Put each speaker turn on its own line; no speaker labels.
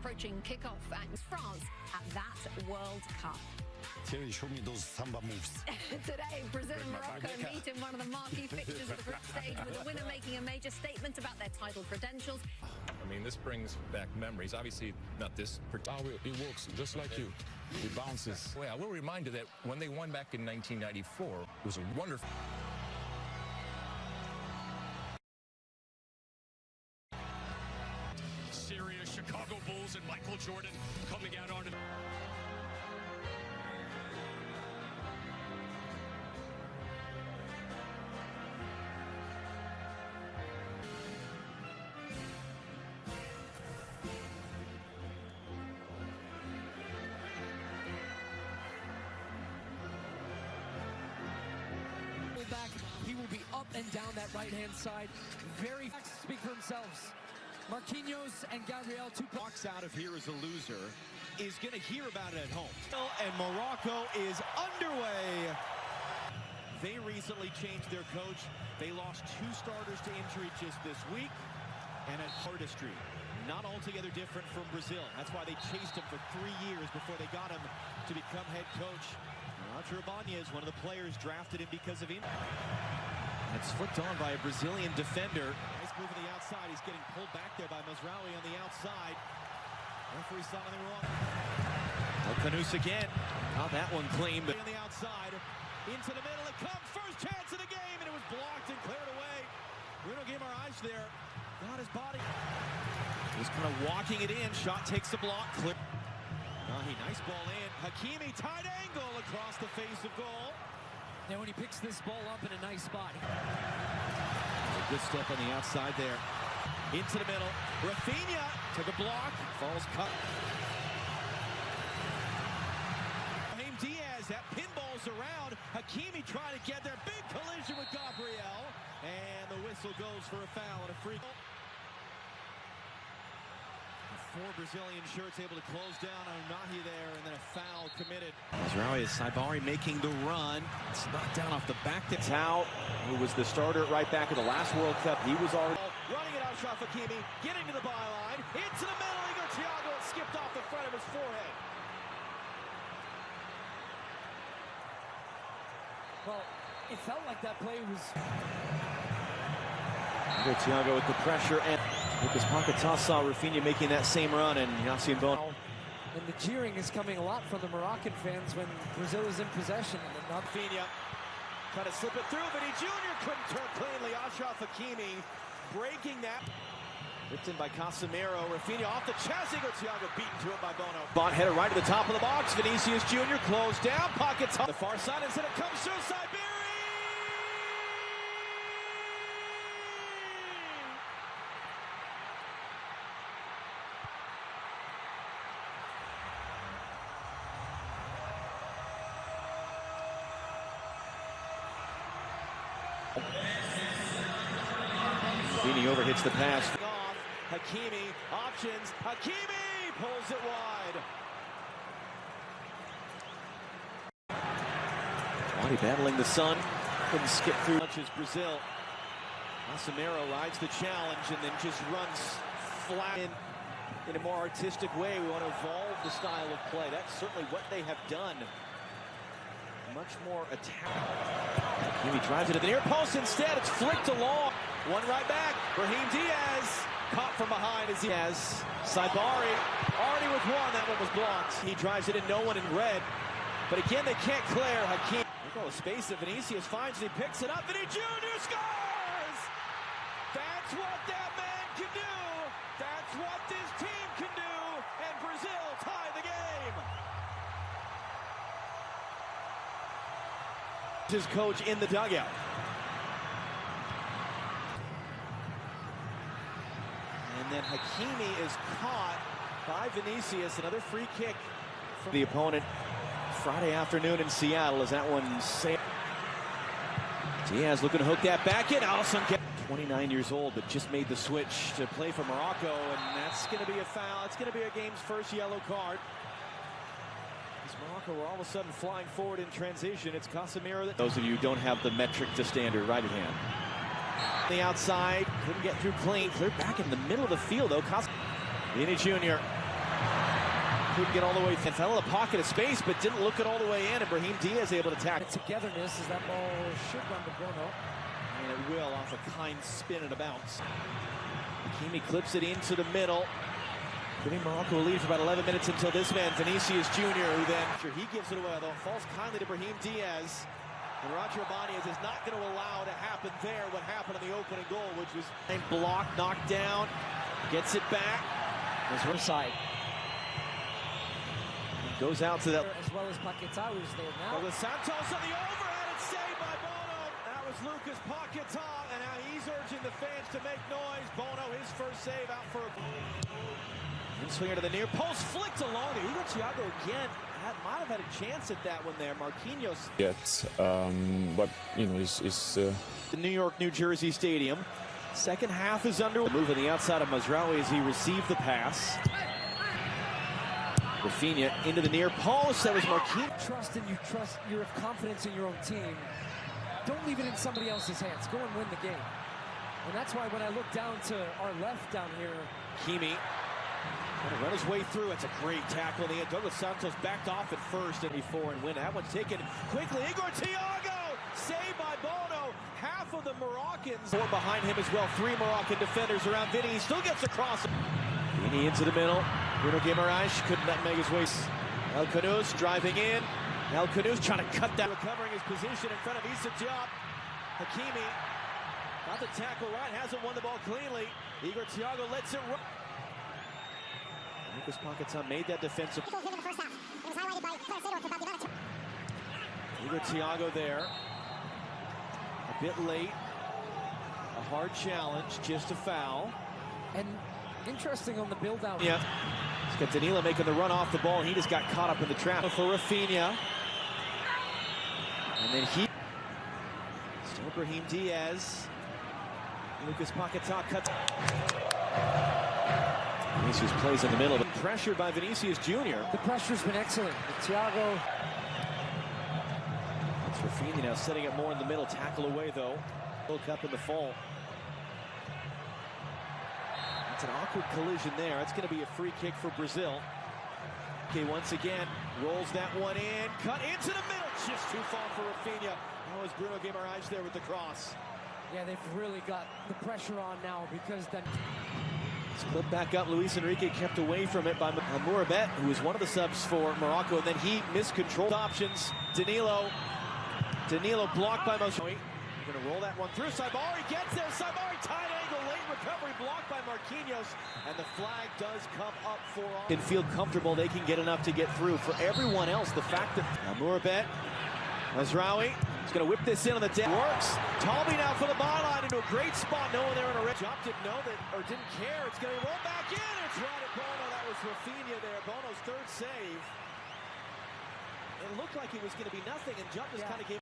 approaching kickoff at France at that World Cup.
Thierry, show me those samba moves.
Today, Brazil and Morocco meet in one of the marquee fixtures of the group stage, with the winner making a major statement about their title credentials.
I mean, this brings back memories. Obviously, not this.
It works just like you. It bounces.
Well, I will remind you that when they won back in 1994, it was a wonderful.
Serious Chicago Bulls and Michael Jordan coming out on it.
Back, he will be up and down that right-hand side. Very speak for themselves. Marquinhos and Gabriel, two
walks out of here as a loser, is going to hear about it at home. And Morocco is underway. They recently changed their coach. They lost 2 starters to injury just this week, and at artistry. Not altogether different from Brazil. That's why they chased him for 3 years before they got him to become head coach. Achraf is one of the players drafted him because of him. It's flicked on by a Brazilian defender. Nice move on the outside. He's getting pulled back there by Mazraoui on the outside. Referee saw nothing wrong. Canus again. Got that one clean. But on the outside, into the middle it comes. First chance of the game, and it was blocked and cleared away. Bruno Guimaraes there. Got his body. He's kind of walking it in. Shot takes the block. Clear. Nice ball in. Hakimi, tight angle across the face of goal.
Now when he picks this ball up in a nice spot.
A good step on the outside there. Into the middle. Rafinha took a block. Falls cut. Brahim Díaz, that pinballs around. Hakimi trying to get there. Big collision with Gabriel. And the whistle goes for a foul and a free goal. 4 Brazilian shirts able to close down on Nahi there, and then a foul committed. Mazraoui is Saibari making the run. It's knocked down off the back to Tao, who was the starter right back at the last World Cup. He was already running it out. Achraf Hakimi getting to the byline. Into the middle. Igor Thiago skipped off the front of his forehead.
Well, it felt like that play was...
Igor Thiago with the pressure, and Lucas Paquetá saw Rafinha making that same run, and Bono.
And the cheering is coming a lot from the Moroccan fans when Brazil is in possession. And not
Rafinha trying to slip it through, but Júnior couldn't turn cleanly. Achraf Hakimi breaking that. Ripped in by Casemiro. Rafinha off the chest. Igor Thiago beaten to it by Bono. Bot header right to the top of the box. Vinícius Júnior closed down. Paquetá. The far side, instead it comes through Saibari. Vini overhits the pass. Hakimi, options. Hakimi pulls it wide. Body battling the sun. Couldn't skip through. Punches Brazil. Casemiro rides the challenge and then just runs flat in a more artistic way. We want to evolve the style of play. That's certainly what they have done. Much more attack. Hakimi drives it to the near post. Instead, it's flicked along. One right back. Brahim Díaz caught from behind as Díaz. Saibari already with one. That one was blocked. He drives it in. No one in red. But again, they can't clear. Hakimi. Look at all the space that Vinícius finds. And he picks it up. And Júnior scores! That's what that man can do. That's what this team can do. And Brazil tie the game. His coach in the dugout. And then Hakimi is caught by Vinícius. Another free kick from the opponent Friday afternoon in Seattle. As that one saved. Díaz looking to hook that back in. Alisson, 29 years old, but just made the switch to play for Morocco. And that's going to be a foul. It's going to be a game's first yellow card. Morocco were all of a sudden flying forward in transition. It's Casemiro. Those of you who don't have the metric to standard right at hand. The outside, couldn't get through clean. Clear back in the middle of the field, though. Vini Júnior couldn't get all the way. Fell in a pocket of space, but didn't look it all the way in. And Brahim Díaz able to tackle.
Togetherness as that ball should run to Bono.
And it will off a kind spin and a bounce. Hakimi clips it into the middle. Giving Morocco a lead for about 11 minutes until this man, Vinicius Júnior, who then he gives it away, although it falls kindly to Brahim Díaz. And Roger Ibanez is not going to allow to happen there what happened in the opening goal, which was blocked, knocked down, gets it back. His right side. Goes out to that.
As well as Paquetá, who's there now.
Douglas Santos on the overhead, it's saved by Bono. That was Lucas Paquetá, and now he's urging the fans to make noise. Bono, his first save out for a swinger to the near post, flicked along. Igor Thiago again might have had a chance at that one there. Marquinhos.
But you know, it's
the New York, New Jersey Stadium. Second half is under. Move on the outside of Mazraoui as he received the pass. Rafinha into the near post. That was Marquinhos.
You have confidence in your own team. Don't leave it in somebody else's hands. Go and win the game. And that's why when I look down to our left down here,
Hakimi gonna run his way through. It's a great tackle in the end. Douglas Santos backed off at first and before and win. That one's taken quickly. Igor Thiago saved by Bono. Half of the Moroccans. Four behind him as well. Three Moroccan defenders around Vinny. He still gets across. Vinny into the middle. Bruno Guimaraes couldn't make his way. El Khanous driving in. El Khanous trying to cut that. Recovering his position in front of Issa Diop. Hakimi got the tackle right. Hasn't won the ball cleanly. Igor Thiago lets it run. Lucas Paquetá made that defensive. Igor Thiago there. A bit late. A hard challenge, just a foul.
And interesting on the build-out.
Yeah. He's got Danilo making the run off the ball, and he just got caught up in the trap for Rafinha. And then he... Still Brahim Díaz. Lucas Paquetá cuts... Vinícius plays in the middle. Pressured by Vinicius Júnior.
The pressure's been excellent. Thiago.
That's Rafinha now setting it more in the middle. Tackle away, though. Woke up in the fall. It's an awkward collision there. It's going to be a free kick for Brazil. Okay, once again, rolls that one in. Cut into the middle. Just too far for Rafinha. That was Bruno Guimaraes there with the cross.
Yeah, they've really got the pressure on now because then...
Split back up. Luis Enrique kept away from it by Mourabet, who was one of the subs for Morocco, and then he miscontrolled options. Danilo blocked by Mazraoui. We're going to roll that one through. Saibari gets there. Saibari tight angle, late recovery blocked by Marquinhos, and the flag does come up for all. Can feel comfortable they can get enough to get through. For everyone else, the fact that Mourabet, Mazraoui is going to whip this in on the deck. Works. Talby now for the byline into a great spot. No one there in a red. Job didn't know that or didn't care. It's going to roll back in. It's right at Bono. That was Rafinha there. Bono's third save. It looked like it was going to be nothing, and Jump just kind of gave